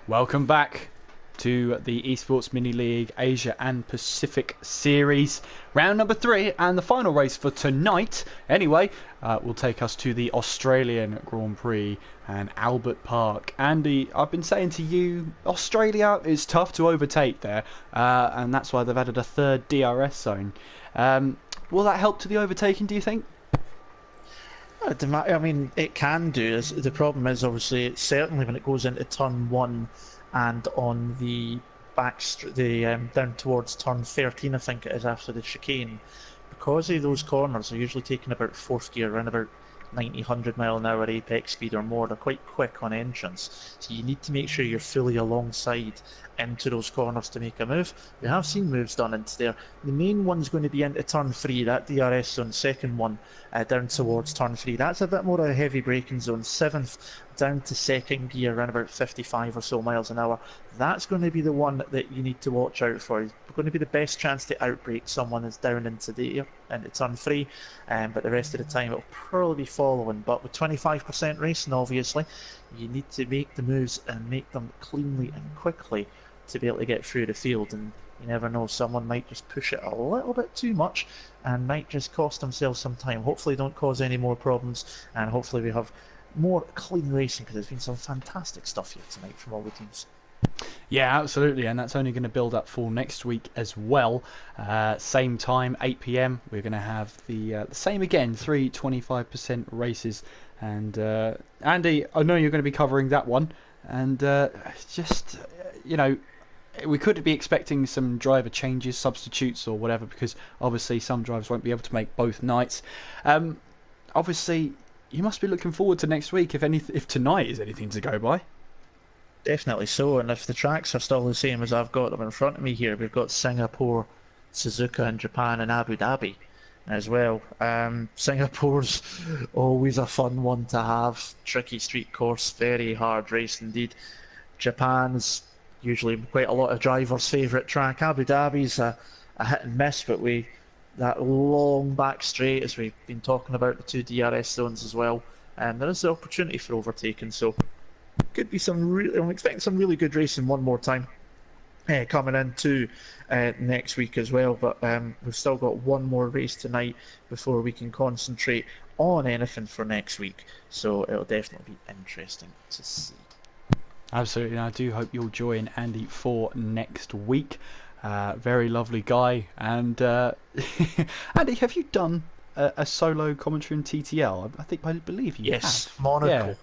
Welcome back to the Esports Mini League Asia and Pacific Series. Round number 3 and the final race for tonight, anyway, will take us to the Australian Grand Prix and Albert Park. Andy, I've been saying to you, Australia is tough to overtake there, and that's why they've added a third DRS zone. Will that help to the overtaking, do you think? I mean, it can do. The problem is, obviously, it's certainly when it goes into turn 1 and on the down towards turn 13, I think it is, after the chicane, because of those corners are usually taking about 4th gear, around about 90, 100 mile an hour apex speed or more. They're quite quick on entrance, so you need to make sure you're fully alongside into those corners to make a move. We have seen moves done into there. The main one's going to be into turn 3, that DRS zone, second one, down towards turn 3. That's a bit more of a heavy braking zone. 7th down to 2nd gear, around about 55 or so miles an hour. That's going to be the one that you need to watch out for. It's going to be the best chance to outbrake someone that's down into turn 3, but the rest of the time it'll probably be following. But with 25% racing, obviously, you need to make the moves and make them cleanly and quickly to be able to get through the field. And you never know, someone might just push it a little bit too much and might just cost themselves some time. Hopefully don't cause any more problems, and hopefully we have more clean racing, because there's been some fantastic stuff here tonight from all the teams. Yeah, absolutely, and that's only going to build up for next week as well. Same time, 8 PM, we're going to have the same again, 3 25% races. And Andy, I know you're going to be covering that one, and just, you know, we could be expecting some driver changes, substitutes or whatever, because obviously some drivers won't be able to make both nights. Obviously, you must be looking forward to next week, if tonight is anything to go by. Definitely so, and if the tracks are still the same as I've got them in front of me here, we've got Singapore, Suzuka in Japan, and Abu Dhabi as well. Singapore's always a fun one to have. Tricky street course, very hard race indeed. Japan's usually quite a lot of drivers' favourite track. Abu Dhabi's a hit and miss, but that long back straight, as we've been talking about, the 2 DRS zones as well, and there is the opportunity for overtaking, so could be I'm expecting some really good racing one more time coming into next week as well. But we've still got one more race tonight before we can concentrate on anything for next week, so it'll definitely be interesting to see. Absolutely, and I do hope you'll join Andy for next week. Very lovely guy. And Andy, have you done a solo commentary in TTL? I believe you yes, have. Monaco. Yeah.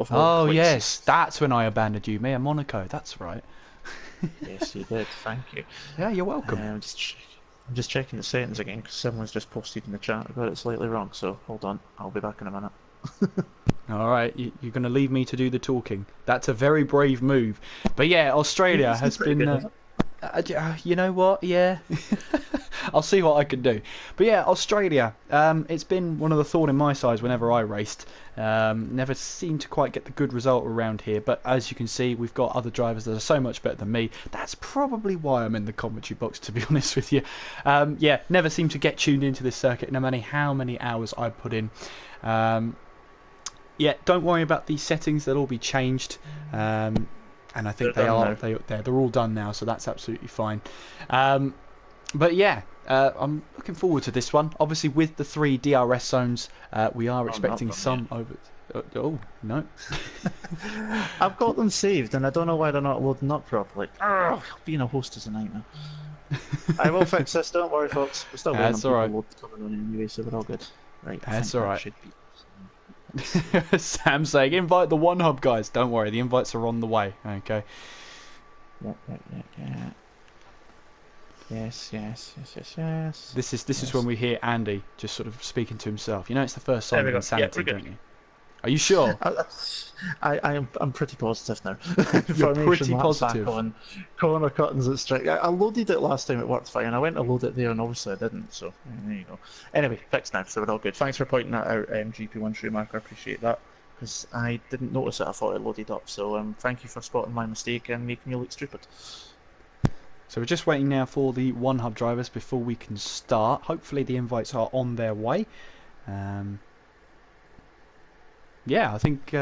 Oh yes, that's when I abandoned you, me and Monaco. That's right. Yes, you did. Thank you. Yeah, you're welcome. I'm just checking the settings again, because someone's just posted in the chat. I got it slightly wrong, so hold on. I'll be back in a minute. All right, you're going to leave me to do the talking. That's a very brave move. But yeah, Australia has been... you know what? Yeah. I'll see what I can do. But yeah, Australia. It's been one of the thorn in my side whenever I raced. Never seemed to quite get the good result around here. But as you can see, we've got other drivers that are so much better than me. That's probably why I'm in the commentary box, to be honest with you. Yeah, never seem to get tuned into this circuit, no matter how many hours I put in. Yeah, don't worry about these settings. They'll all be changed. And I think they're all done now, so that's absolutely fine. But yeah, I'm looking forward to this one. Obviously, with the 3 DRS zones, we are expecting some over. Oh no! I've got them saved, and I don't know why they're not loading up properly. Being a host is a nightmare. I will fix this. Don't worry, folks. We're still waiting on people coming on anyway, so we're all good. Right, that's all right. Sam's saying, invite the One Hub guys. Don't worry, the invites are on the way. Okay. Yeah. Yes. This is when we hear Andy just sort of speaking to himself. You know, it's the first sign of insanity, don't you? Are you sure? I'm pretty positive now. You're pretty positive. On corner cuttings at straight. I loaded it last time, it worked fine. I went to load it there, and obviously I didn't. So there you go. Anyway, fixed now, so we're all good. Thanks for pointing that out, GP1 Schumacher. I appreciate that, because I didn't notice it. I thought it loaded up. So thank you for spotting my mistake and making me look stupid. So we're just waiting now for the One Hub drivers before we can start. Hopefully the invites are on their way. Yeah, I think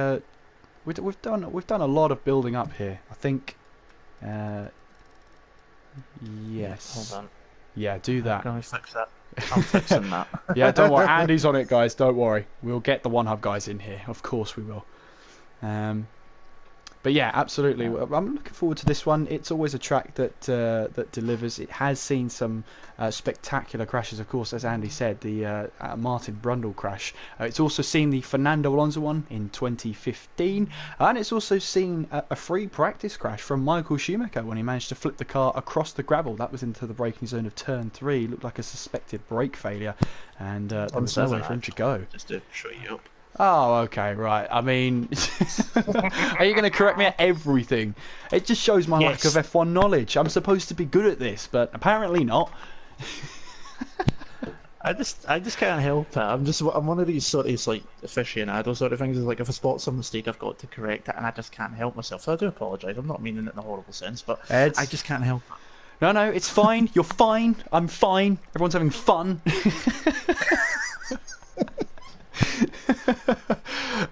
we've done a lot of building up here. I think. Yes. Hold on. Yeah, do that. Can we fix that? I'm fixing that. Yeah, don't worry. Andy's on it, guys. Don't worry. We'll get the One Hub guys in here. Of course we will. But yeah, absolutely. I'm looking forward to this one. It's always a track that that delivers. It has seen some spectacular crashes, of course, as Andy said, the Martin Brundle crash. It's also seen the Fernando Alonso one in 2015, and it's also seen a free practice crash from Michael Schumacher when he managed to flip the car across the gravel. That was into the braking zone of turn 3. Looked like a suspected brake failure, and there was nowhere for him to go. Just to show you up. Oh, okay, right. I mean, are you going to correct me at everything? It just shows my lack of F1 knowledge. I'm supposed to be good at this, but apparently not. I just can't help it. I'm one of these sort of like aficionado sort of things. It's like if I spot some mistake, I've got to correct it, and I just can't help myself. So I do apologise. I'm not meaning it in a horrible sense, but I just can't help it. No, it's fine. You're fine. I'm fine. Everyone's having fun.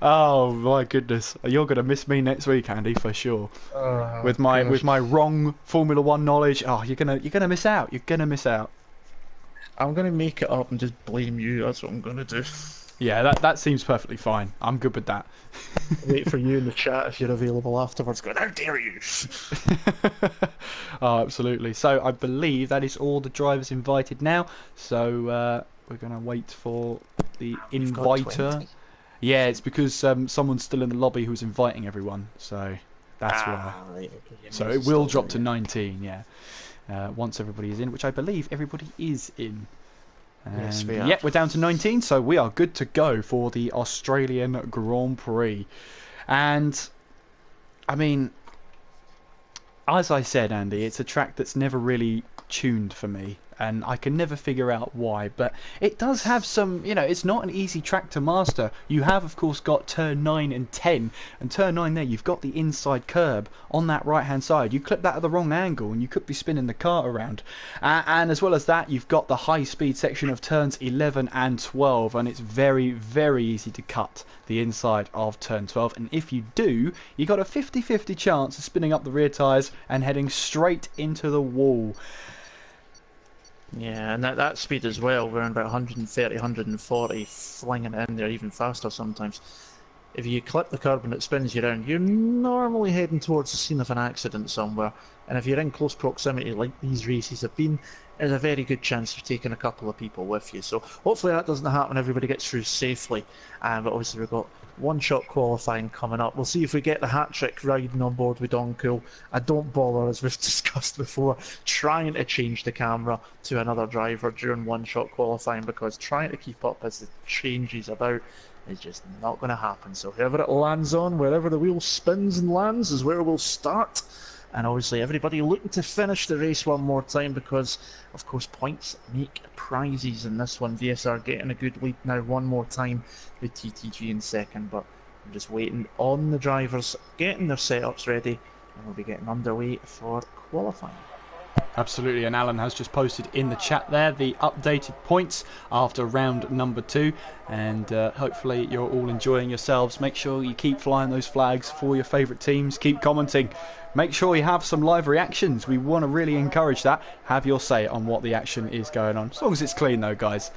Oh my goodness, you're gonna miss me next week, Andy, for sure. With my wrong Formula One knowledge. Oh, you're gonna miss out. You're gonna miss out. I'm gonna make it up and just blame you. That's what I'm gonna do. Yeah, that seems perfectly fine. I'm good with that. Wait for you in the chat if you're available afterwards. Going, how dare you? Oh, absolutely. So I believe that is all the drivers invited now. So we're gonna wait for the inviter. Yeah, it's because someone's still in the lobby who's inviting everyone, so that's why. Right, okay. So it will drop to 19, yeah, once everybody is in, which I believe everybody is in. Yes, we are. Yeah, we're down to 19, so we are good to go for the Australian Grand Prix. And, I mean, as I said, Andy, it's a track that's never really tuned for me, and I can never figure out why, but it does have some, it's not an easy track to master. You have, of course, got turn 9 and 10, and turn 9 there, you've got the inside curb on that right hand side. You clip that at the wrong angle and you could be spinning the car around, and as well as that, you've got the high speed section of turns 11 and 12, and it's very, very easy to cut the inside of turn 12, and if you do, you got a 50-50 chance of spinning up the rear tyres and heading straight into the wall. Yeah, and that speed as well, we're in about 130, 140, flinging it in there even faster sometimes. If you clip the curb and it spins you around, you're normally heading towards the scene of an accident somewhere. And if you're in close proximity like these races have been, there's a very good chance you're taking a couple of people with you. So hopefully that doesn't happen, everybody gets through safely. But obviously we've got one-shot qualifying coming up. We'll see if we get the hat-trick riding on board with Don Cool. I don't bother, as we've discussed before, trying to change the camera to another driver during one-shot qualifying, because trying to keep up as the changes about is just not going to happen. So whoever it lands on, wherever the wheel spins and lands, is where we'll start. And obviously everybody looking to finish the race one more time, because of course points make prizes in this one. VSR getting a good lead now one more time with TTG in second, but I'm just waiting on the drivers getting their setups ready, and we'll be getting underway for qualifying. Absolutely, and Alan has just posted in the chat there the updated points after round number 2, and hopefully you're all enjoying yourselves. Make sure you keep flying those flags for your favourite teams, keep commenting, make sure you have some live reactions. We want to really encourage that. Have your say on what the action is going on, as long as it's clean though, guys.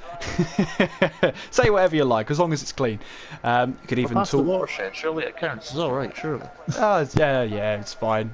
Say whatever you like, as long as it's clean. You could even talk. The watershed, surely it counts. It's alright, surely. Oh, yeah, it's fine,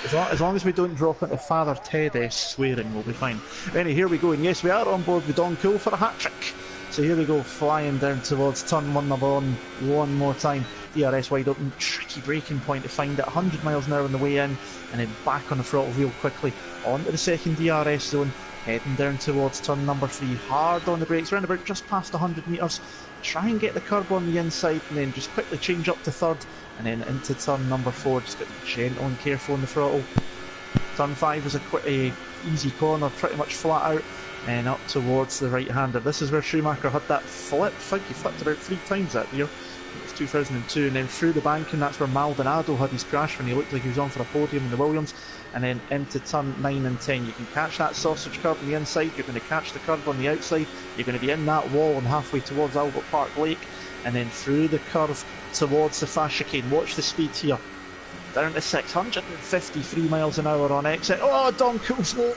As long as we don't drop into Father Ted-esque swearing, we'll be fine. Anyway, here we go, and yes, we are on board with Don Cool for a hat-trick. So here we go, flying down towards turn 1, number 1, one more time. DRS wide open, tricky braking point to find it, 100 miles an hour on the way in, and then back on the throttle real quickly, onto the second DRS zone, heading down towards turn number 3, hard on the brakes, round about just past 100 metres, try and get the curb on the inside, and then just quickly change up to third, and then into turn number 4, just get gentle and careful on the throttle. Turn 5 is a easy corner, pretty much flat out, and up towards the right hander. This is where Schumacher had that flip. I think he flipped about 3 times that year. It was 2002, and then through the bank, and that's where Maldonado had his crash when he looked like he was on for a podium in the Williams. And then into turn 9 and 10, you can catch that sausage curb on the inside, you're going to catch the curb on the outside, you're going to be in that wall and halfway towards Albert Park Lake, and then through the curve towards the fast chicane. Watch the speed here. Down to 653 miles an hour on exit. Oh, Donkel's low.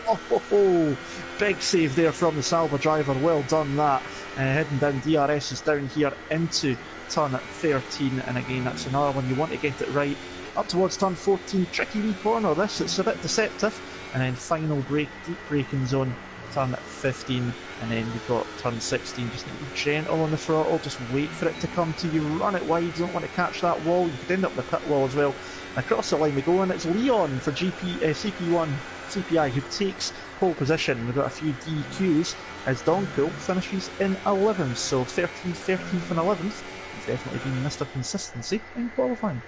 Oh, big save there from the Sauber driver. Well done that. Heading down, DRS is down here into turn 13. And again, that's another one you want to get it right. Up towards turn 14. Tricky wee corner this. It's a bit deceptive. And then final deep braking zone. Turn 15, and then you've got turn 16. Just be gentle on the throttle, just wait for it to come to you, run it wide, you don't want to catch that wall, you could end up in the pit wall as well. And across the line we go, and it's Leon for CP1 CPI who takes pole position. We've got a few DQs as Donkel finishes in 11th, so 13th, 13th and 11th. He's definitely been Mr. Consistency in qualifying.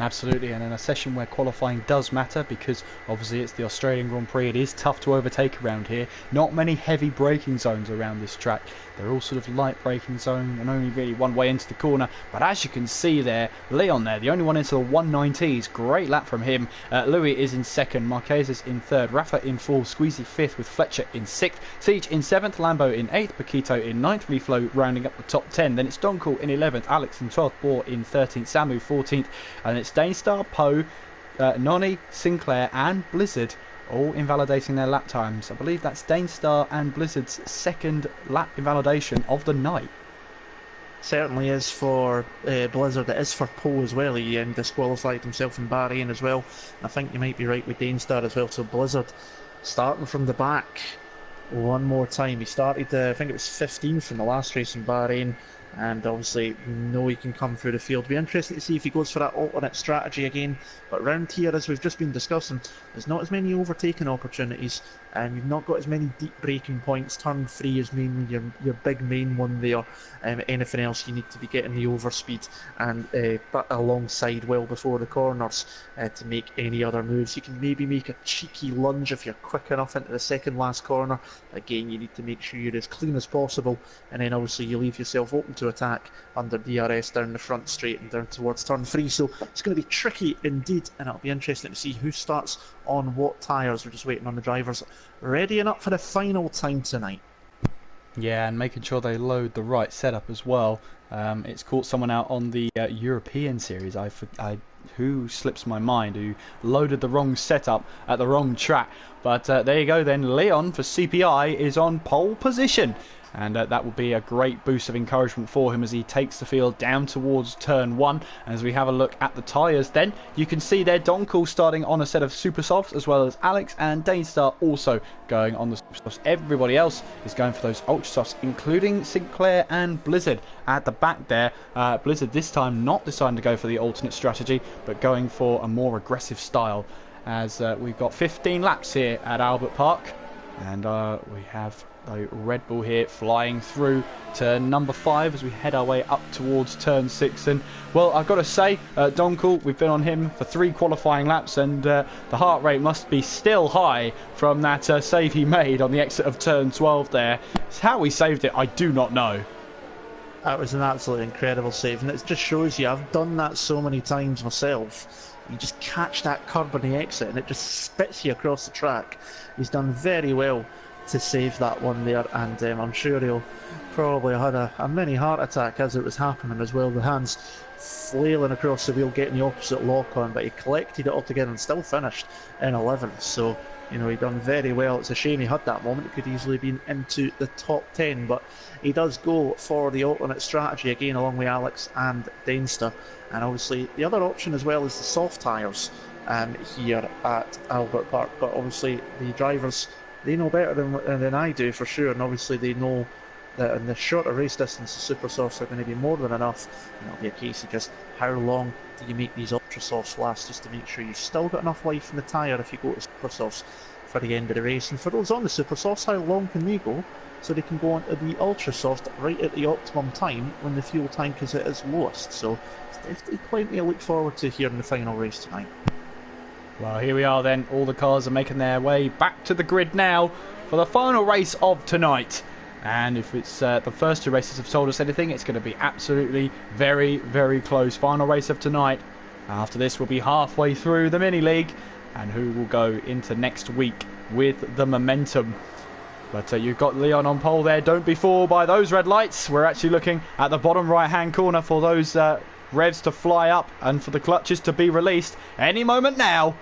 Absolutely, and in a session where qualifying does matter, because obviously it's the Australian Grand Prix, it is tough to overtake around here. Not many heavy braking zones around this track. They're all sort of light braking zone and only really one way into the corner. But as you can see there, Leon there, the only one into the 190s. Great lap from him. Louis is in second, Marquez is in third, Rafa in fourth, Squeezy fifth with Fletcher in sixth, Siege in seventh, Lambo in eighth, Paquito in ninth, Reflow rounding up the top 10. Then it's Donkel in 11th, Alex in 12th, Bohr in 13th, Samu 14th, and it's Dainstar, Poe, Nonny, Sinclair and Blizzard all invalidating their lap times. I believe that's Dainstar and Blizzard's second lap invalidation of the night. Certainly is for Blizzard. It is for Poe as well. He disqualified himself in Bahrain as well. I think you might be right with Dainstar as well. So Blizzard starting from the back one more time. He started, I think it was 15th in the last race in Bahrain. And obviously we know he can come through the field. Be interested to see if he goes for that alternate strategy again. But round here, as we've just been discussing, there's not as many overtaking opportunities, and you've not got as many deep braking points. Turn 3 is mainly your big main one there. Anything else, you need to be getting the overspeed and but alongside well before the corners to make any other moves. You can maybe make a cheeky lunge if you're quick enough into the second last corner. Again, you need to make sure you're as clean as possible, and then obviously you leave yourself open to attack under DRS down the front straight and down towards turn 3. So it's going to be tricky indeed, and it'll be interesting to see who starts on what tyres. We're just waiting on the drivers readying up for the final time tonight. Yeah, and making sure they load the right setup as well. It's caught someone out on the European series. Who slips my mind, who loaded the wrong setup at the wrong track. But there you go then, Leon for CPI is on pole position. And that will be a great boost of encouragement for him as he takes the field down towards turn 1. And as we have a look at the tyres then, you can see there Donkel starting on a set of Super Softs, as well as Alex and Dainstar also going on the Super Softs. Everybody else is going for those Ultra Softs, including Sinclair and Blizzard at the back there. Blizzard this time not deciding to go for the alternate strategy, but going for a more aggressive style, as we've got 15 laps here at Albert Park. And we have a Red Bull here flying through to number 5 as we head our way up towards turn 6. And well, I've got to say, Donkel, we've been on him for 3 qualifying laps, and the heart rate must be still high from that save he made on the exit of turn 12 there. How he saved it, I do not know. That was an absolutely incredible save, and it just shows you, I've done that so many times myself. You just catch that curb on the exit and it just spits you across the track. He's done very well to save that one there, and I'm sure he'll probably had a mini heart attack as it was happening as well. The hands flailing across the wheel, getting the opposite lock on, but he collected it all together and still finished in 11th. So, you know, he done very well. It's a shame he had that moment. It could easily have been into the top 10, but he does go for the alternate strategy again along with Alex and Dainstar. And obviously the other option as well is the soft tyres here at Albert Park. But obviously the drivers, they know better than I do for sure, and obviously they know that in the shorter race distance the super softs are going to be more than enough, and it'll be a case of just how long do you make these ultra softs last, just to make sure you've still got enough life in the tyre if you go to super softs for the end of the race. And for those on the super softs, how long can they go so they can go on to the ultra soft right at the optimum time when the fuel tank is at its lowest. So it's definitely plenty to look forward to here in the final race tonight. Well, here we are then. All the cars are making their way back to the grid now for the final race of tonight. And if it's the first 2 races have told us anything, it's going to be absolutely very, very close. Final race of tonight. After this, we'll be halfway through the mini league, and who will go into next week with the momentum. But you've got Leon on pole there. Don't be fooled by those red lights. We're actually looking at the bottom right-hand corner for those revs to fly up and for the clutches to be released any moment now.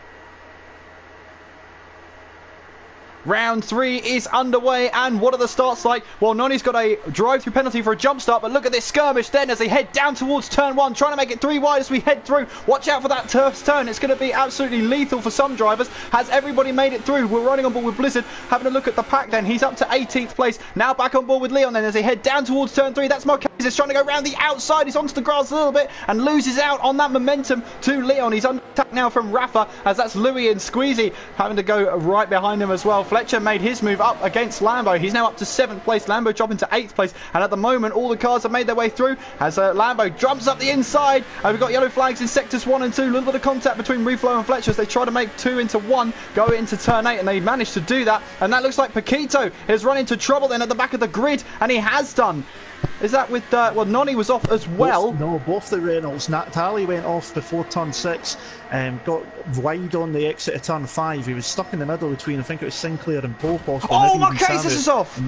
Round 3 is underway, and what are the starts like? Well, Noni's got a drive-through penalty for a jump start, but look at this skirmish then as they head down towards turn 1, trying to make it 3 wide as we head through. Watch out for that turf turn. It's going to be absolutely lethal for some drivers. Has everybody made it through? We're running on board with Blizzard. Having a look at the pack then. He's up to 18th place. Now back on board with Leon then as they head down towards turn 3. That's Marquez trying to go around the outside. He's onto the grass a little bit and loses out on that momentum to Leon. He's under attack now from Rafa as that's Louis and Squeezy having to go right behind him as well. Fletcher made his move up against Lambo. He's now up to 7th place. Lambo dropping to 8th place. And at the moment, all the cars have made their way through as Lambo jumps up the inside. We've got yellow flags in sectors 1 and 2. A little bit of contact between Reflow and Fletcher as they try to make 2 into 1, go into turn 8, and they managed to do that. And that looks like Paquito has run into trouble then at the back of the grid, and he has done. Is that with, well, Noni was off as well. Both the Reynolds. Natali went off before turn 6, got wide on the exit of turn 5. He was stuck in the middle between, I think it was Sinclair and Poe possibly. Oh, Marquez is off!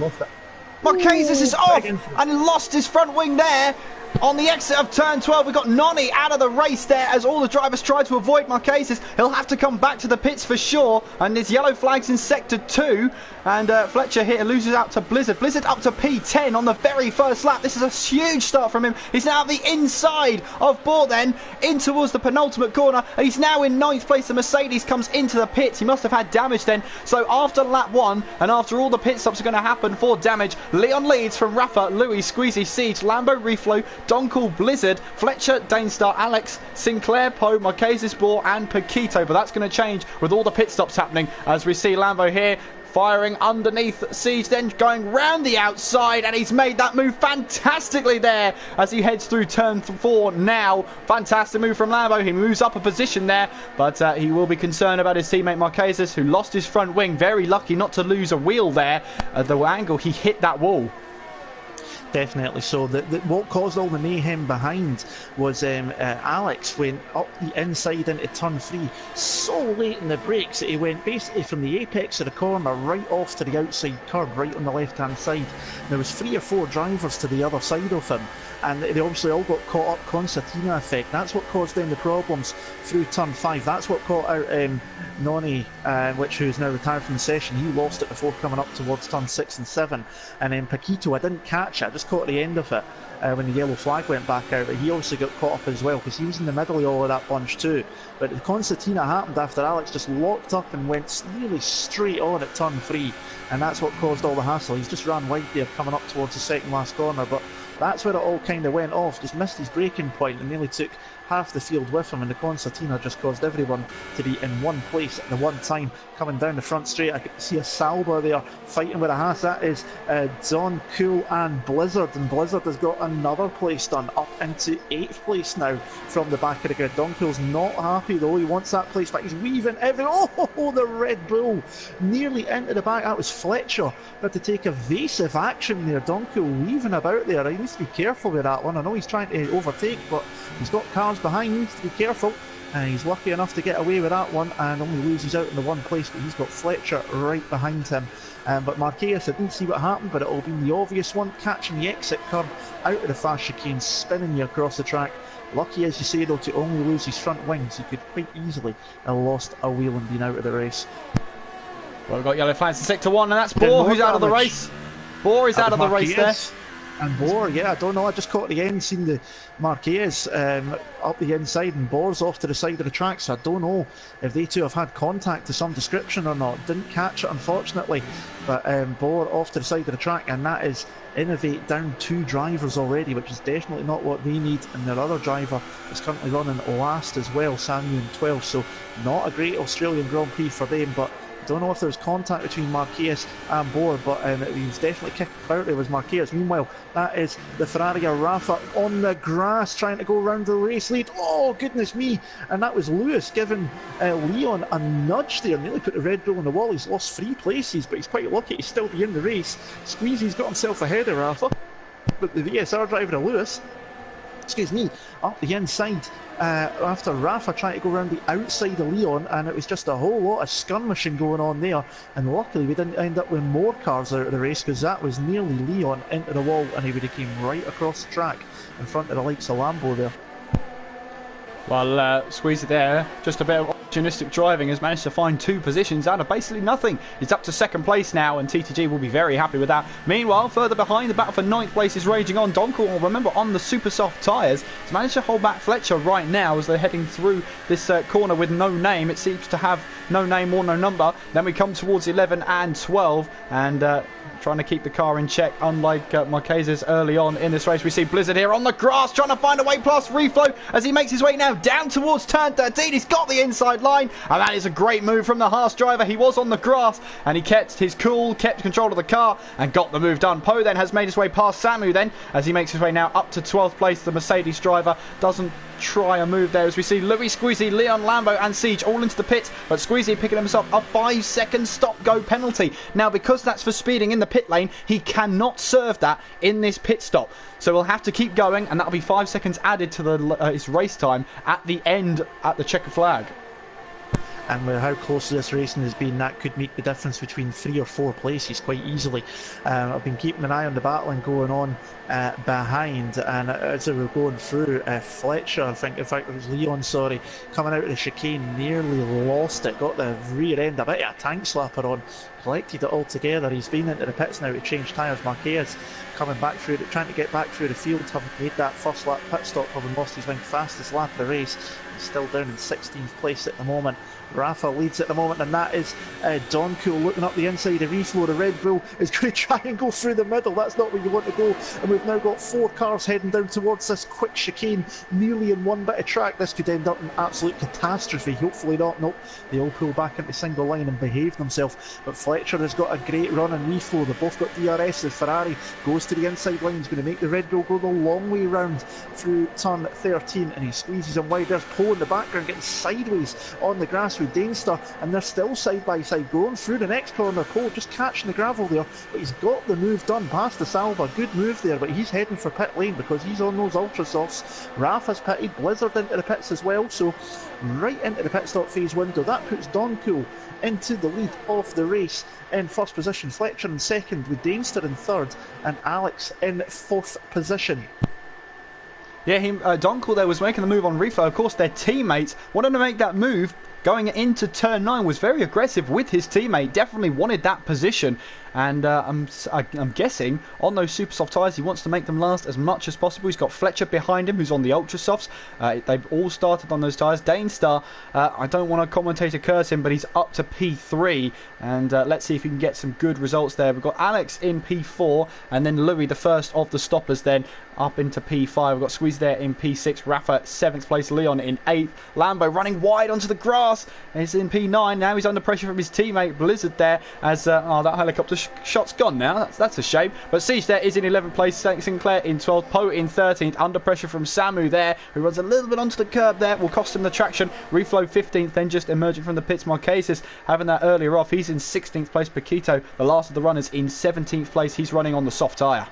Marquez is off! And he lost his front wing there. On the exit of turn 12, we've got Noni out of the race there as all the drivers try to avoid Marquez. He'll have to come back to the pits for sure. And there's yellow flags in sector 2. And Fletcher here loses out to Blizzard. Blizzard up to P10 on the very first lap. This is a huge start from him. He's now at the inside of Bohr then, in towards the penultimate corner. And he's now in 9th place. The Mercedes comes into the pits. He must have had damage then. So after lap 1 and after all the pit stops are going to happen for damage, Leon leads from Rafa, Louis, Squeezy, Siege, Lambo, Reflow, Donkel, Blizzard, Fletcher, Danestar, Alex, Sinclair, Poe, Marquez, Bohr and Paquito. But that's going to change with all the pit stops happening as we see Lambo here firing underneath Siege, then going round the outside, and he's made that move fantastically there as he heads through turn 4 now. Fantastic move from Lambo. He moves up a position there, but he will be concerned about his teammate Marquez, who lost his front wing. Very lucky not to lose a wheel there at the angle he hit that wall. Definitely so. What caused all the mayhem behind was Alex went up the inside into turn 3 so late in the brakes that he went basically from the apex of the corner right off to the outside curb right on the left hand side. There was 3 or 4 drivers to the other side of him, and they obviously all got caught up. Concertina effect, that's what caused them the problems through turn 5. That's what caught out Noni, who's now retired from the session. He lost it before coming up towards turn 6 and 7. And then Paquito, I didn't catch it, I just caught at the end of it when the yellow flag went back out. He obviously got caught up as well because he was in the middle of all of that bunch too. But the concertina happened after Alex just locked up and went nearly straight on at turn 3, and that's what caused all the hassle. He's just ran wide there coming up towards the second last corner, but that's where it all kind of went off. Just missed his braking point and nearly took half the field with him, and the concertina just caused everyone to be in one place at the one time. Coming down the front straight, I could see a Salba there fighting with a Haas. That is Don, Cool and Blizzard, and Blizzard has got another place done, up into 8th place now from the back of the grid. Don Cool's not happy though, he wants that place back. He's weaving oh, the Red Bull nearly into the back. That was Fletcher, but to take evasive action there. Don Cool weaving about there. He needs to be careful with that one. I know he's trying to overtake, but he's got cars behind, to be careful. He's lucky enough to get away with that one and only loses out in the one place, but he's got Fletcher right behind him. But Marquez, I didn't see what happened, but it'll be the obvious one, catching the exit curb out of the fast chicane, spinning you across the track. Lucky, as you say though, to only lose his front wings. He could quite easily have lost a wheel and been out of the race. Well, we've got yellow flags in sector 1, and that's Bohr who's out of the race. Bohr is out of the race there. And Bohr, yeah, I don't know, I just caught at the end, seen the Marquez up the inside, and Bohr's off to the side of the track, so I don't know if they two have had contact to some description or not. Didn't catch it, unfortunately, but Bohr off to the side of the track, and that is Innovate down 2 drivers already, which is definitely not what they need, and their other driver is currently running last as well, Samuel in 12, so not a great Australian Grand Prix for them, but don't know if there was contact between Marquez and Bohr, but he was definitely kicked out there, was Marquez. Meanwhile, that is the Ferrari Rafa on the grass trying to go around the race lead. Oh, goodness me. And that was Lewis giving Leon a nudge there. Nearly put the Red Bull on the wall. He's lost 3 places, but he's quite lucky to still be in the race. Squeezy's got himself ahead of Rafa, but the VSR driver of Lewis excuse me, up the inside after Rafa trying to go around the outside of Leon, and it was just a whole lot of skirmishing going on there, and luckily we didn't end up with more cars out of the race, because that was nearly Leon into the wall and he would have came right across the track in front of the likes of Lambo there. Well, Squeezy there, just a bit of opportunistic driving, has managed to find 2 positions out of basically nothing. He's up to 2nd place now, and TTG will be very happy with that. Meanwhile, further behind, the battle for 9th place is raging on. Donkel, remember, on the super soft tyres, has managed to hold back Fletcher right now as they're heading through this corner with no name. It seems to have no name or no number. Then we come towards 11 and 12, and trying to keep the car in check, unlike Marquez's early on in this race. We see Blizzard here on the grass, trying to find a way past Reflow as he makes his way now down towards turn 13. He's got the inside line, and that is a great move from the Haas driver. He was on the grass, and he kept his cool, kept control of the car, and got the move done. Poe then has made his way past Samu then, as he makes his way now up to 12th place. The Mercedes driver doesn't try a move there, as we see Louis, Squeezy, Leon, Lambo and Siege all into the pits, but Squeezy picking himself a 5-second stop-go penalty. Now, because that's for speeding in the pit lane, he cannot serve that in this pit stop, so we'll have to keep going, and that'll be 5 seconds added to his race time at the end at the checker flag. And with how close this racing has been, that could make the difference between 3 or 4 places quite easily. I've been keeping an eye on the battling going on behind, and as we were going through, Fletcher, I think, in fact it was Leon, sorry, coming out of the chicane, nearly lost it, got the rear end, a bit of a tank slapper on, collected it all together. He's been into the pits now to change tyres. Marquez coming back through it, trying to get back through the field, having made that first lap pit stop, having lost his fastest lap of the race. He's still down in 16th place at the moment. Rafa leads at the moment, and that is Doncool looking up the inside of Reflow. The Red Bull is going to try and go through the middle. That's not where you want to go, and we've now got 4 cars heading down towards this quick chicane, nearly in one bit of track. This could end up in absolute catastrophe. Hopefully not. Nope, they all pull back into single line and behave themselves, but Fletcher has got a great run on Reflow. They've both got DRS. The Ferrari goes to the inside line. He's going to make the Red Bull go the long way round through turn 13, and he squeezes him wide. There's Poe in the background getting sideways on the grass with Dainstar, and they're still side by side going through the next corner. Poe just catching the gravel there, but he's got the move done past the Salva. Good move there, but he's heading for pit lane because he's on those ultra softs. Rafa's pitted, Blizzard into the pits as well, so right into the pit stop phase window. That puts Doncool into the lead of the race in first position, Fletcher in second with Dainstar in third, and Alex in fourth position. Yeah, Donkel there was making the move on Reflow. Of course, their teammates wanted to make that move going into turn 9, was very aggressive with his teammate, definitely wanted that position, and I'm guessing on those super soft tyres he wants to make them last as much as possible. He's got Fletcher behind him who's on the ultra softs. They've all started on those tyres. Dainstar, I don't want to commentator curse him, but he's up to P3, and let's see if he can get some good results there. We've got Alex in P4, and then Louis, the first of the stoppers, then up into P5. We've got Squeeze there in P6, Rafa 7th place, Leon in 8th, Lambo running wide onto the grass, he's in P9. Now he's under pressure from his teammate Blizzard there, as that helicopter shot's gone now. That's a shame, but Siege there is in 11th place, Sinclair in 12th, Poe in 13th, under pressure from Samu there, who runs a little bit onto the curb there, will cost him the traction. Reflow 15th, then just emerging from the pits. Marquez's having that earlier off, he's in 16th place. Paquito, the last of the runners, in 17th place, he's running on the soft tyre.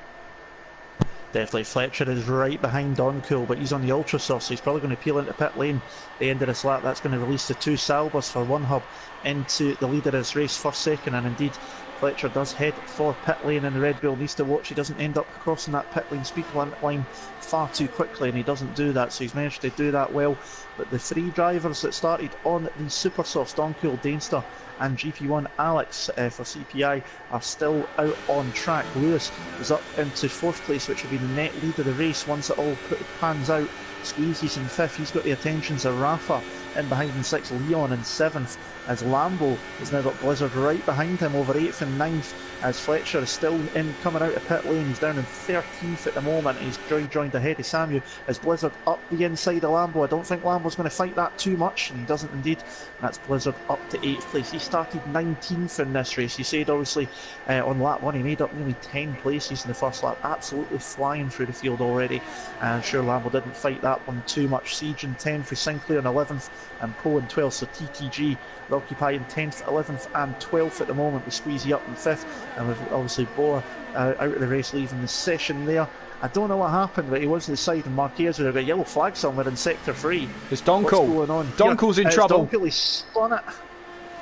Definitely Fletcher is right behind Doncool, but he's on the ultra soft, so he's probably going to peel into pit lane at the end of this lap. That's going to release the 2 Salvas for one hub into the lead of this race, first, second, and indeed Fletcher does head for pit lane, and the Red Bull needs to watch he doesn't end up crossing that pit lane speed line far too quickly, and he doesn't do that, so he's managed to do that well. But the 3 drivers that started on the super softs, Doncool, Dainstar and GP1 Alex for CPI, are still out on track. Lewis is up into 4th place, which will be the net lead of the race once it all pans out. Squeezy's in 5th, he's got the attentions of Rafa in behind in 6th, Leon in 7th, as Lambo has now got Blizzard right behind him over 8th and 9th, as Fletcher is still in coming out of pit lane. He's down in 13th at the moment, and he's joined ahead of Samu as Blizzard up the inside of Lambo. I don't think Lambo's going to fight that too much, and he doesn't indeed. That's Blizzard up to 8th place. He started 19th in this race. He said obviously on lap 1 he made up nearly 10 places in the first lap, absolutely flying through the field already, and I'm sure Lambo didn't fight that one too much. Siege in 10th for Sinclair in 11th, and Poe in 12th, so TTG will occupy in 10th, 11th and 12th at the moment, with Squeezy up in 5th, and with obviously Boa out of the race, leaving the session there. I don't know what happened, but he was to the side, and Marquez would have got a yellow flag somewhere in sector 3. It's Donkel. What's going on? Donkel's in trouble. Donkel, he's spun it.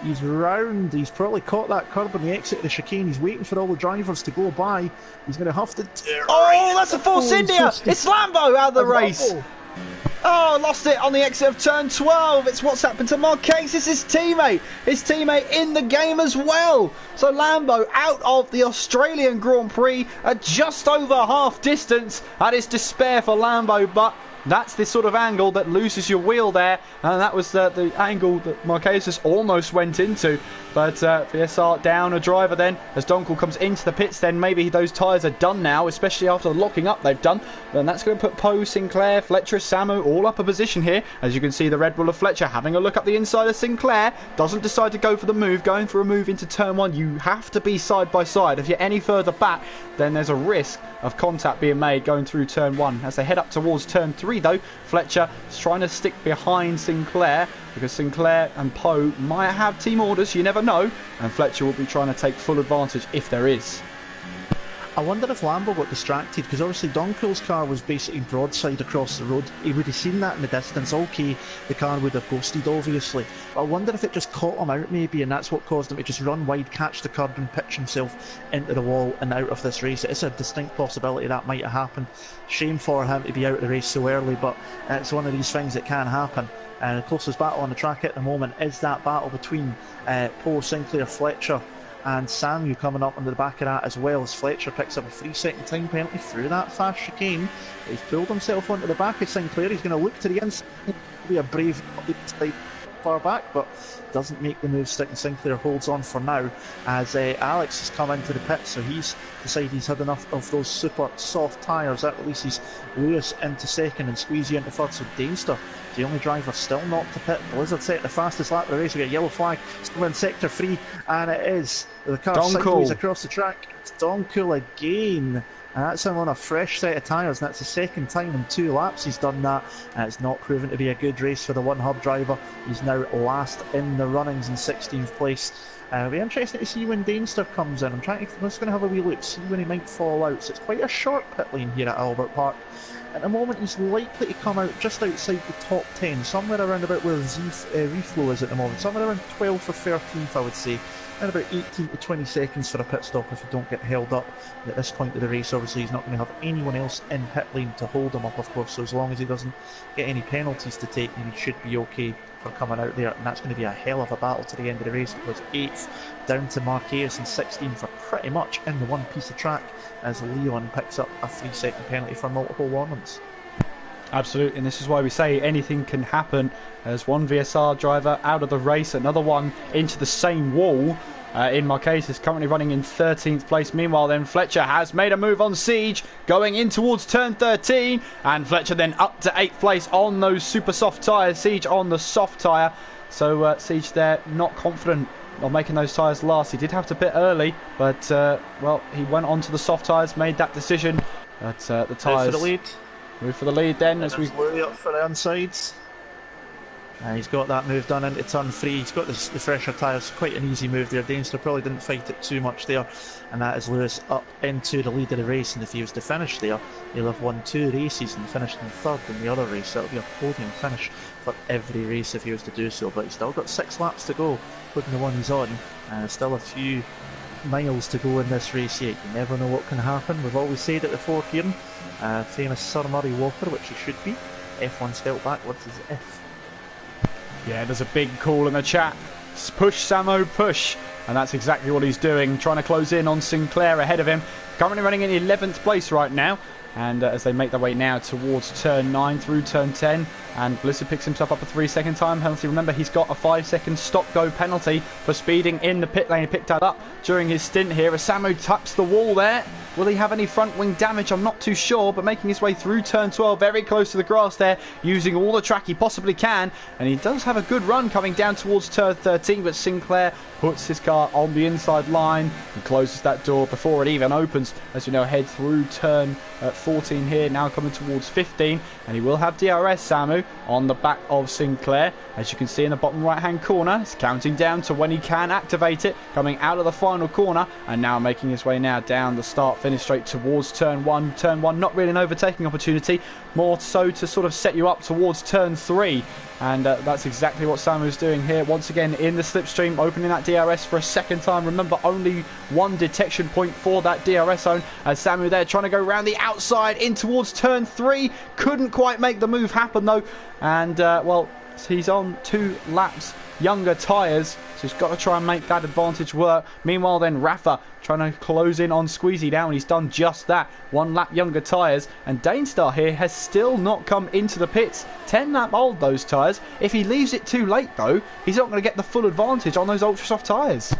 He's round. He's probably caught that curb on the exit of the chicane. He's waiting for all the drivers to go by. He's going to have to. Oh, that's a Force India! It's Lambo out of the race. Oh, lost it on the exit of turn 12. It's what's happened to Marquez. It's his teammate. His teammate in the game as well. So Lambo out of the Australian Grand Prix at just over half distance. That is despair for Lambo, but that's the sort of angle that loses your wheel there, and that was the angle that Marquez almost went into. But VSR down a driver then as Donkel comes into the pits. Then maybe those tyres are done now, especially after the locking up they've done. Then that's going to put Poe, Sinclair, Fletcher, Samu all up a position here. As you can see, the Red Bull of Fletcher having a look up the inside of Sinclair. Doesn't decide to go for the move, going for a move into turn 1. You have to be side by side. If you're any further back, then there's a risk of contact being made going through turn 1. As they head up towards turn 3 though, Fletcher is trying to stick behind Sinclair, because Sinclair and Poe might have team orders, you never know, and Fletcher will be trying to take full advantage if there is. I wonder if Lambo got distracted, because obviously Donkel's car was basically broadside across the road. He would have seen that in the distance. Okay, the car would have ghosted, obviously. But I wonder if it just caught him out, maybe, and that's what caused him to just run wide, catch the curb, and pitch himself into the wall and out of this race. It's a distinct possibility that might have happened. Shame for him to be out of the race so early, but it's one of these things that can happen. And the closest battle on the track at the moment is that battle between Poe, Sinclair, Fletcher and Samu coming up under the back of that, as well as Fletcher picks up a 3-second time penalty through that fast chicane. He's pulled himself onto the back of Sinclair. He's going to look to the inside, be a brave side far back, but doesn't make the move stick, and Sinclair holds on for now as Alex has come into the pit, so he's decided he's had enough of those super soft tyres. That releases Lewis into second and Squeezy into third, so Dainster, the only driver still not to pit. Blizzard set the fastest lap of the race. We get a yellow flag still in sector 3, and it is the car sideways across the track. It's Donkel again. And that's him on a fresh set of tyres, and that's the second time in 2 laps he's done that, and it's not proven to be a good race for the One Hub driver. He's now last in the runnings in 16th place. It'll be interesting to see when Dainster comes in. I'm just going to have a wee look, see when he might fall out. So it's quite a short pit lane here at Albert Park. At the moment he's likely to come out just outside the top 10, somewhere around about where reflow is at the moment, somewhere around 12th or 13th I would say. And about 18 to 20 seconds for a pit stop if you don't get held up. And at this point of the race, obviously he's not going to have anyone else in pit lane to hold him up, of course, so as long as he doesn't get any penalties to take, then he should be okay for coming out there. And that's going to be a hell of a battle to the end of the race, because 8th down to Marquez and 16th are pretty much in the one piece of track, as Leon picks up a 3-second penalty for multiple warnings. Absolutely, and this is why we say anything can happen, as one VSR driver out of the race, another one into the same wall. In Marquez is currently running in 13th place. Meanwhile then, Fletcher has made a move on Siege, going in towards turn 13, and Fletcher then up to 8th place on those super soft tyres. Siege on the soft tyre, so Siege there not confident of making those tyres last. He did have to pit early, but well, he went onto the soft tyres, made that decision. But the tyres move for the lead then, as we up for the unsides. He's got that move done into turn 3. He's got the fresher tyres, quite an easy move there. Dainster probably didn't fight it too much there, and that is Lewis up into the lead of the race. And if he was to finish there, he'll have won 2 races and finished in 3rd in the other race. So it'll be a podium finish for every race if he was to do so. But he's still got 6 laps to go, including the one he's on. Still a few miles to go in this race yet. You never know what can happen. We've always said at the Fort here, famous Sir Murray Walker, which he should be. F1 spelt backwards is F. Yeah, there's a big call in the chat. Push, Samo, push. And that's exactly what he's doing, trying to close in on Sinclair ahead of him. Currently running in 11th place right now. And as they make their way now towards turn 9 through turn 10. And Blizzard picks himself up a 3-second time penalty. Remember, he's got a 5-second stop-go penalty for speeding in the pit lane. He picked that up during his stint here. As Samu taps the wall there. Will he have any front wing damage? I'm not too sure, but making his way through turn 12, very close to the grass there, using all the track he possibly can. And he does have a good run coming down towards turn 13, but Sinclair puts his car on the inside line and closes that door before it even opens. seconds as we now head through turn 14 here, now coming towards 15, and he will have DRS, Samu, on the back of Sinclair. As you can see in the bottom right hand corner, he's counting down to when he can activate it, coming out of the final corner, and now making his way now down the start finish straight towards turn 1. Turn 1 not really an overtaking opportunity, more so to sort of set you up towards turn 3. And that's exactly what Samu's doing here. Once again in the slipstream, opening that DRS for a second time. Remember, only one detection point for that DRS zone. As Samu there trying to go around the outside in towards turn 3. Couldn't quite make the move happen though. And, well, he's on 2 laps younger tyres, so he's got to try and make that advantage work. Meanwhile then Rafa trying to close in on Squeezy now, and he's done just that. 1 lap younger tyres, and Danestar here has still not come into the pits. 10 lap old those tyres. If he leaves it too late though, he's not going to get the full advantage on those ultra soft tyres.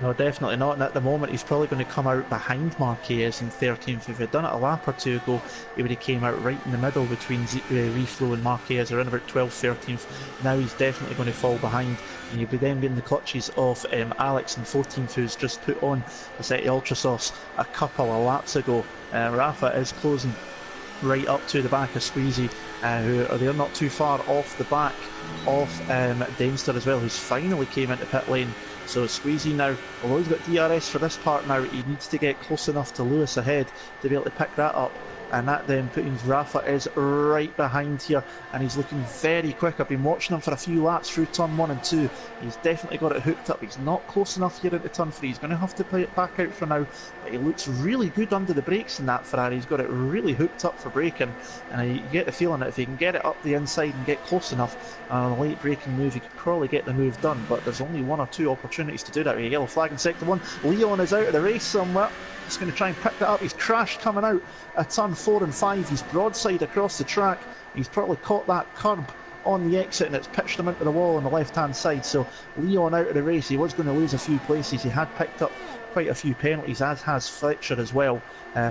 No, definitely not. And at the moment, he's probably going to come out behind Marquez in 13th. If he'd done it a lap or two ago, he would have came out right in the middle between Reflow and Marquez, around about 12th, 13th. Now he's definitely going to fall behind, and he'll be then in the clutches of Alex in 14th, who's just put on a set of Ultra Sauce a couple of laps ago. Rafa is closing right up to the back of Squeezy, who they're not too far off the back of Dempster as well, who's finally came into pit lane. So Squeezy now, although he's got DRS for this part now, he needs to get close enough to Lewis ahead to be able to pick that up. And that then means Rafa is right behind here, and he's looking very quick. I've been watching him for a few laps through turn 1 and 2. He's definitely got it hooked up. He's not close enough here into turn 3. He's going to have to play it back out for now, but he looks really good under the brakes in that Ferrari. He's got it really hooked up for braking, and you get the feeling that if he can get it up the inside and get close enough on a late braking move, he could probably get the move done. But there's only 1 or 2 opportunities to do that. With a yellow flag in sector 1, Leon is out of the race somewhere. He's going to try and pick that up. He's crashed coming out at turn 4 and 5. He's broadside across the track. He's probably caught that curb on the exit, and it's pitched him into the wall on the left hand side. So Leon out of the race. He was going to lose a few places. He had picked up quite a few penalties, as has Fletcher as well,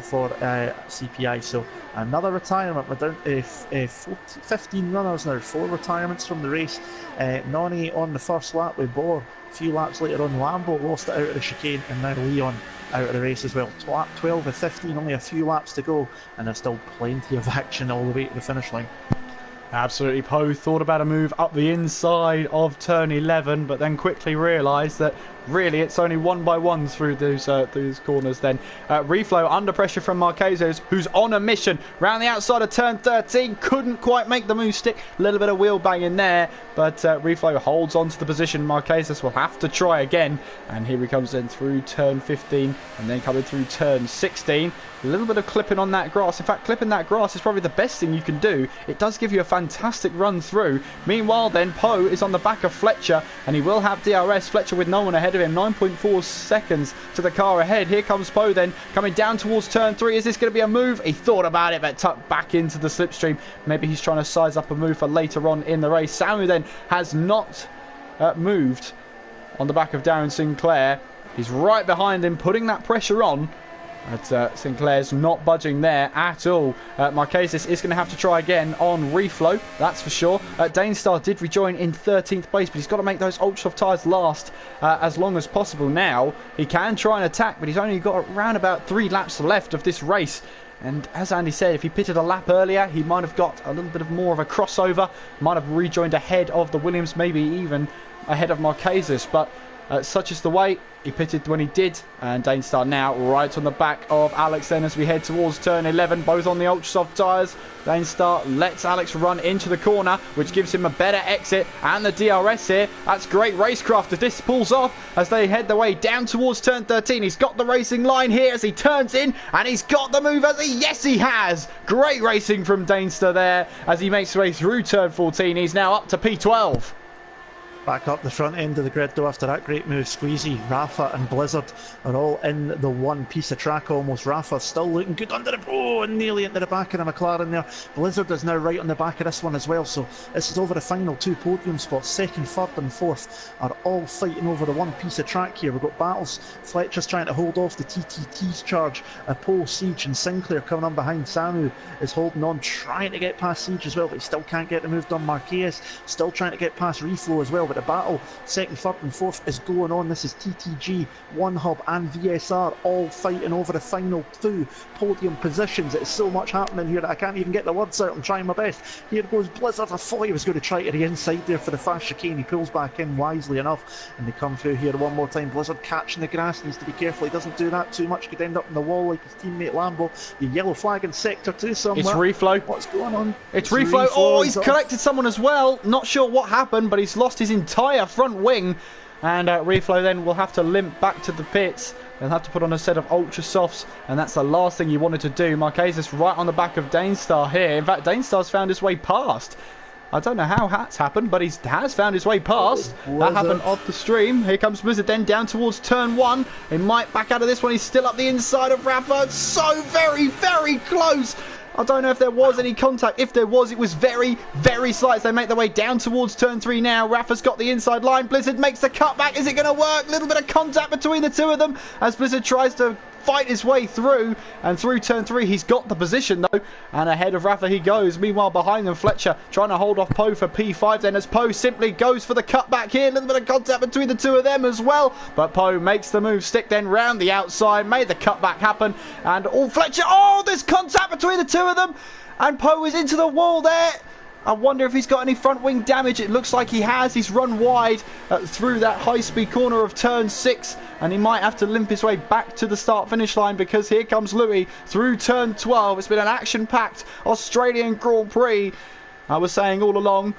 for CPI. So another retirement. We're down to 15 runners now. 4 retirements from the race. Noni on the first lap with Bor. A few laps later on, Lambo lost it out of the chicane, and now Leon out of the race as well. 12 of 15, only a few laps to go, and there's still plenty of action all the way to the finish line. Absolutely, Poe thought about a move up the inside of turn 11, but then quickly realised that really it's only 1 by 1 through those corners then. Reflow under pressure from Marquez, who's on a mission. Round the outside of turn 13, couldn't quite make the move stick. A little bit of wheel banging there, but Reflow holds on to the position. Marquez will have to try again, and here he comes then through turn 15, and then coming through turn 16. A little bit of clipping on that grass. In fact, clipping that grass is probably the best thing you can do. It does give you a fantastic run through. Meanwhile then, Poe is on the back of Fletcher, and he will have DRS. Fletcher with no one ahead of him, 9.4 seconds to the car ahead. Here comes Poe then, coming down towards turn 3. Is this going to be a move? He thought about it, but tucked back into the slipstream. Maybe he's trying to size up a move for later on in the race. Samu then has not moved on the back of Darren Sinclair. He's right behind him, putting that pressure on. But Sinclair's not budging there at all. Marquez is going to have to try again on Reflow, that's for sure. Danestar did rejoin in 13th place, but he's got to make those ultra soft tyres last as long as possible now. He can try and attack, but he's only got around about 3 laps left of this race. And as Andy said, if he pitted a lap earlier, he might have got a little bit of more of a crossover, might have rejoined ahead of the Williams, maybe even ahead of Marquez. But such is the way. He pitted when he did, and Danestar now right on the back of Alex then as we head towards turn 11, both on the ultra soft tyres. Danestar lets Alex run into the corner, which gives him a better exit, and the DRS here. That's great racecraft if this pulls off as they head their way down towards turn 13. He's got the racing line here as he turns in, and he's got the move as he, yes he has! Great racing from Danestar there as he makes his way through turn 14. He's now up to P12. Back up the front end of the grid though after that great move. Squeezy, Rafa and Blizzard are all in the one piece of track almost. Rafa still looking good under the... Oh, and nearly into the back of the McLaren there. Blizzard is now right on the back of this one as well. So this is over the final 2 podium spots. 2nd, 3rd and 4th are all fighting over the one piece of track here. We've got battles. Fletcher's trying to hold off the TTT's charge. Paul, Siege and Sinclair coming on behind. Samu is holding on, trying to get past Siege as well, but he still can't get the move done. Marquez still trying to get past Reflow as well. but the battle, second, third and fourth, is going on. This is TTG, One Hub and VSR all fighting over the final two podium positions. It's so much happening here that I can't even get the words out. I'm trying my best. Here goes Blizzard. I thought he was going to try to the inside there for the fast chicane. He pulls back in wisely enough, and they come through here one more time. Blizzard catching the grass, needs to be careful. He doesn't do that too much, could end up in the wall like his teammate Lambo. The yellow flag in sector 2 somewhere. It's reflow. What's going on? It's reflow. Oh, he's collected someone as well. Not sure what happened, but he's lost his entire front wing. And reflow then will have to limp back to the pits. They'll have to put on a set of ultra softs, and that's the last thing you wanted to do. Marquez right on the back of Danestar here. In fact, Danestar's found his way past. I don't know how that's happened, but he has found his way past. That happened off the stream. Here comes Blizzard then down towards turn 1. He might back out of this one. He's still up the inside of Rafa. So very, very close. I don't know if there was any contact. If there was, it was very, very slight. As they make their way down towards turn 3 now. Rafa's got the inside line. Blizzard makes the cutback. Is it going to work? A little bit of contact between the two of them as Blizzard tries to fight his way through, and through turn 3 he's got the position though, and ahead of Rafa he goes. Meanwhile behind them Fletcher trying to hold off Poe for P5 then, as Poe simply goes for the cutback here. A little bit of contact between the two of them as well, but Poe makes the move stick then round the outside, made the cutback happen, and Fletcher, there's contact between the two of them, and Poe is into the wall there. I wonder if he's got any front wing damage. It looks like he has. He's run wide through that high-speed corner of turn 6, and he might have to limp his way back to the start-finish line, because here comes Louis through turn 12. It's been an action-packed Australian Grand Prix. I was saying all along,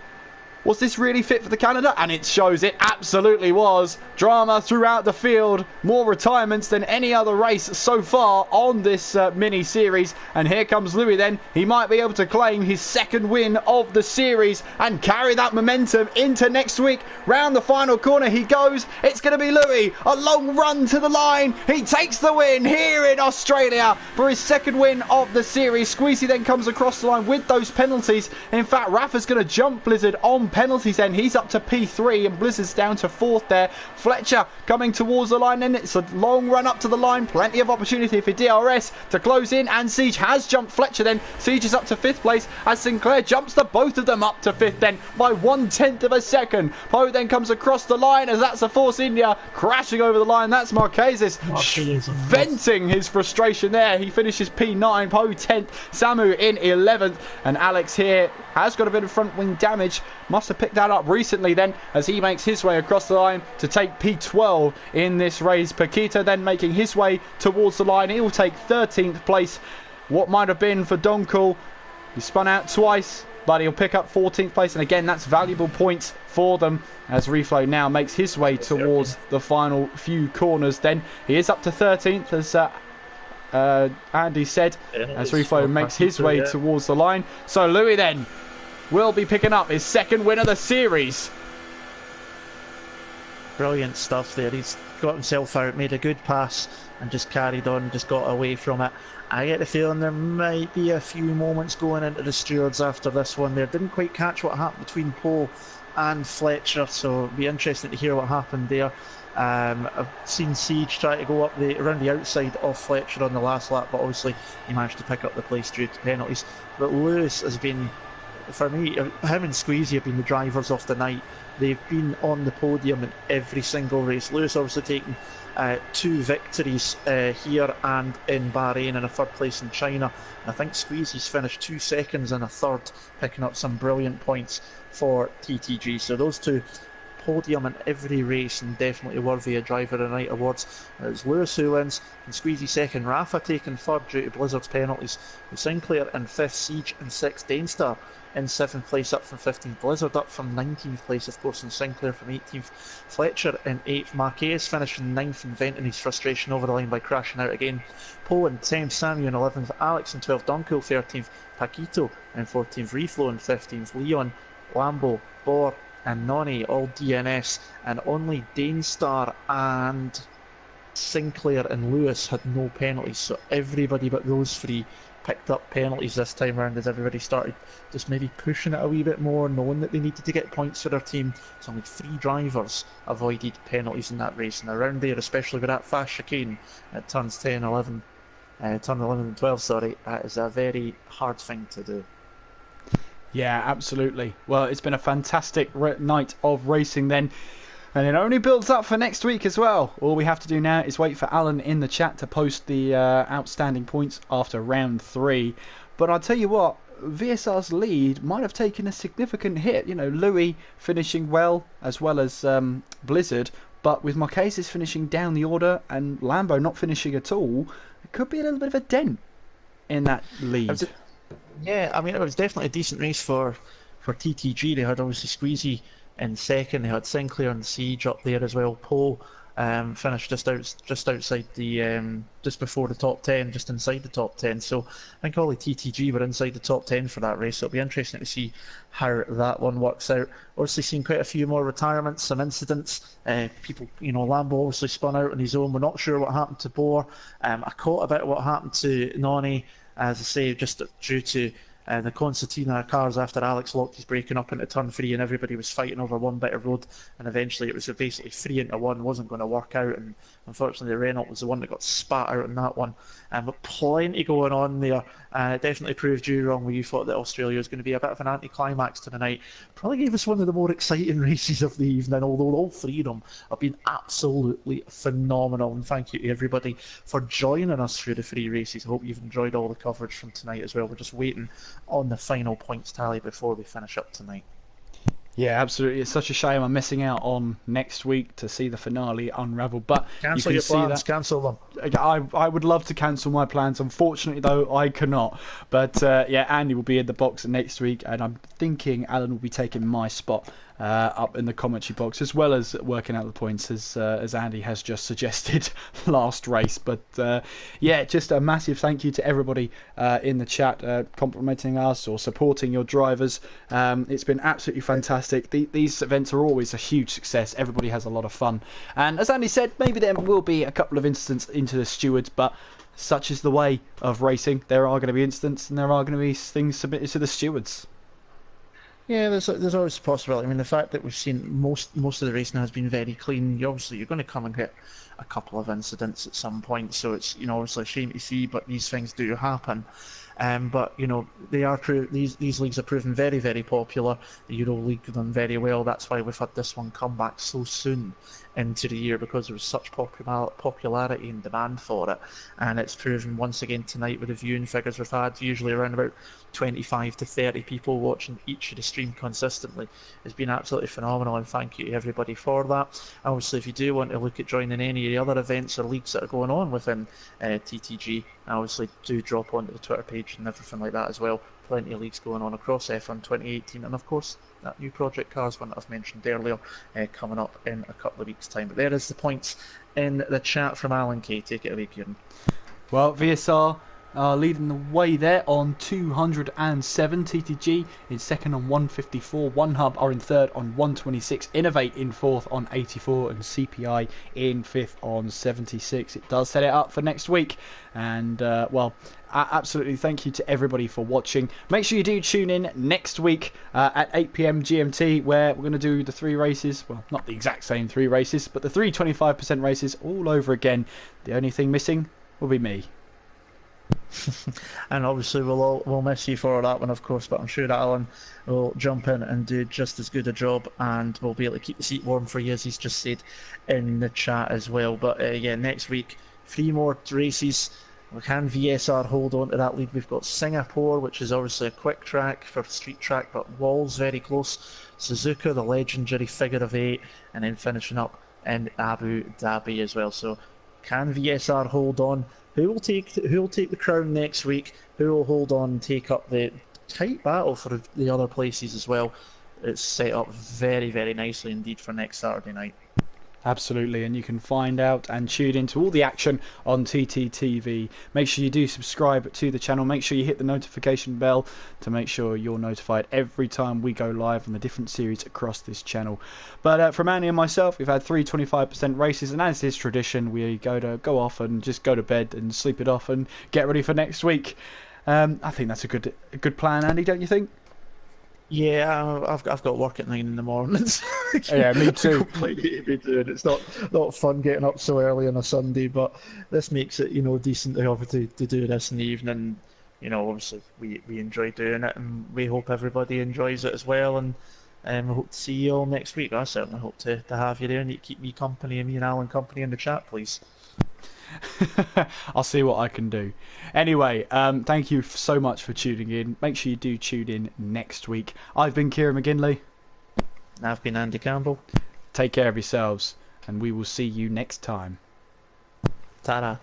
was this really fit for the Canada? And it shows it absolutely was. Drama throughout the field. More retirements than any other race so far on this mini-series. And here comes Louis then. He might be able to claim his second win of the series and carry that momentum into next week. Round the final corner he goes. It's going to be Louis. A long run to the line. He takes the win here in Australia for his second win of the series. Squeezy then comes across the line with those penalties. In fact, Rafa's going to jump Blizzard on penalties then. He's up to P3 and Blizzard's down to 4th there. Fletcher coming towards the line then. It's a long run up to the line. Plenty of opportunity for DRS to close in, and Siege has jumped Fletcher then. Siege is up to 5th place as Sinclair jumps the both of them up to 5th then by 1/10 of a second. Poe then comes across the line as that's a Force India crashing over the line. That's Marquez venting his frustration there. He finishes P9, Poe 10th, Samu in 11th, and Alex here has got a bit of front wing damage. Must have picked that up recently then, as he makes his way across the line to take P12 in this race. Paquito then making his way towards the line. He will take 13th place. What might have been for Donkul. He spun out twice, but he'll pick up 14th place, and again that's valuable points for them, as Reflow now makes his way towards the final few corners. Then he is up to 13th, as Andy said, as Reflow makes his way towards the line. So Louis then will be picking up his second win of the series. Brilliant stuff there. He's got himself out, made a good pass, and just carried on, just got away from it. I get the feeling there might be a few moments going into the stewards after this one there. Didn't quite catch what happened between Poe and Fletcher, so it'll be interesting to hear what happened there. I've seen Siege try to go up around the outside of Fletcher on the last lap, but obviously he managed to pick up the place due to penalties. But Lewis has been, for me, him and Squeezy have been the drivers of the night. They've been on the podium in every single race. Lewis obviously taking 2 victories here and in Bahrain, and a 3rd place in China. I think Squeezy's finished 2 seconds and a 3rd, picking up some brilliant points for TTG. So those two podium in every race, and definitely worthy of Driver of the Night awards. It's Lewis who wins, and Squeezy 2nd, Rafa taking 3rd due to Blizzard's penalties, with Sinclair in 5th, Siege in 6th, Danestar in 7th place up from 15th, Blizzard up from 19th place of course, and Sinclair from 18th, Fletcher in 8th, Marquez finishing 9th and venting his frustration over the line by crashing out again, Poe in 10th, Samu in 11th, Alex in 12th, Donkul 13th, Paquito in 14th, Reflow in 15th, Leon, Lambo, Bor and Noni all DNS, and only Danestar and Sinclair and Lewis had no penalties. So everybody but those 3 picked up penalties this time around, as everybody started just maybe pushing it a wee bit more, knowing that they needed to get points for their team. So only 3 drivers avoided penalties in that race, and around there, especially with that fast chicane at turns 10, 11, turn 11 and 12, sorry, that is a very hard thing to do. Yeah, absolutely. Well, it's been a fantastic night of racing then. And it only builds up for next week as well. All we have to do now is wait for Alan in the chat to post the outstanding points after round 3. But I'll tell you what, VSR's lead might have taken a significant hit. You know, Louis finishing well as Blizzard. But with Marquez's finishing down the order and Lambo not finishing at all, it could be a little bit of a dent in that lead. Yeah, I mean, it was definitely a decent race for TTG. They had obviously Squeezy in second. They had Sinclair and Siege up there as well. Poe finished just outside the just before the top 10, just inside the top 10. So I think all the TTG were inside the top 10 for that race. So it'll be interesting to see how that one works out. Obviously, seen quite a few more retirements, some incidents. People, you know, Lambo obviously spun out on his own. We're not sure what happened to Boar. I caught a bit of what happened to Nani, as I say, just due to the concertina cars after Alex locked his braking up into turn 3 and everybody was fighting over one bit of road, and eventually it was basically 3 into 1, wasn't going to work out, and unfortunately Renault was the one that got spat out in that one. But plenty going on there. Definitely proved you wrong when you thought that Australia was going to be a bit of an anticlimax to the night. Probably gave us one of the more exciting races of the evening, although all 3 of them have been absolutely phenomenal. And thank you to everybody for joining us through the 3 races. I hope you've enjoyed all the coverage from tonight as well. We're just waiting on the final points tally before we finish up tonight. Yeah, absolutely. It's such a shame I'm missing out on next week to see the finale unravel. But cancel you can your plans, see that. cancel them. I would love to cancel my plans. Unfortunately, though, I cannot. But yeah, Andy will be in the box next week, and I'm thinking Alan will be taking my spot up in the commentary box, as well as working out the points, as Andy has just suggested last race. But yeah, just a massive thank you to everybody in the chat complimenting us or supporting your drivers. It's been absolutely fantastic. These events are always a huge success. Everybody has a lot of fun. And as Andy said, maybe there will be a couple of incidents into the stewards, but such is the way of racing. There are going to be incidents and there are going to be things submitted to the stewards. Yeah, there's always a possibility. I mean, the fact that we've seen most of the racing has been very clean. You're going to come and get a couple of incidents at some point, so it's, you know, obviously a shame to see, but these things do happen. But you know, these leagues are proven very, very popular. The Euro League done very well. That's why we've had this one come back so soon into the year, because there was such popularity and demand for it. And it's proven once again tonight with the viewing figures we've had, usually around about 25 to 30 people watching each of the stream consistently. It's been absolutely phenomenal, and thank you to everybody for that. Obviously, if you do want to look at joining any of the other events or leagues that are going on within TTG, obviously do drop onto the Twitter page and everything like that as well. Plenty of leagues going on across F1 2018, and of course that new Project Cars one that I've mentioned earlier coming up in a couple of weeks' time. But there is the points in the chat from Alan K. Take it away, Kieran. Well, VSR leading the way there on 207. TTG in second on 154. One Hub are in third on 126. Innovate in fourth on 84, and CPI in fifth on 76. It does set it up for next week, and well, absolutely thank you to everybody for watching. Make sure you do tune in next week at 8 PM GMT, where we're going to do the 3 races. Well, not the exact same 3 races, but the 3 25% races all over again. The only thing missing will be me. And obviously we'll miss you for that one, of course, but I'm sure that Alan will jump in and do just as good a job, and we'll be able to keep the seat warm for you, as he's just said in the chat as well. But yeah, next week 3 more races. We can VSR hold on to that lead. We've got Singapore, which is obviously a quick track for street track, but Wall's very close. Suzuka, the legendary figure of 8, and then finishing up in Abu Dhabi as well. So can VSR hold on? Who will take the crown next week? Who will hold on and take up the tight battle for the other places as well? It's set up very, very nicely indeed for next Saturday night. Absolutely, and you can find out and tune into all the action on TTTV. Make sure you do subscribe to the channel. Make sure you hit the notification bell to make sure you're notified every time we go live on the different series across this channel. But from Andy and myself, we've had 3 25% races, and as is tradition, we go off and just go to bed and sleep it off and get ready for next week. I think that's a good plan, Andy, don't you think? Yeah, I've got work at 9 in the mornings. Yeah, me too. It's not fun getting up so early on a Sunday, but this makes it, you know, decent to do this in the evening. obviously we enjoy doing it, and we hope everybody enjoys it as well. And we hope to see you all next week. I certainly hope to have you there, and you keep me company and me and Alan company in the chat, please. I'll see what I can do. Anyway, thank you so much for tuning in. Make sure you do tune in next week. I've been Kieran McGinley. And I've been Andy Campbell. Take care of yourselves, and we will see you next time. Ta-ra.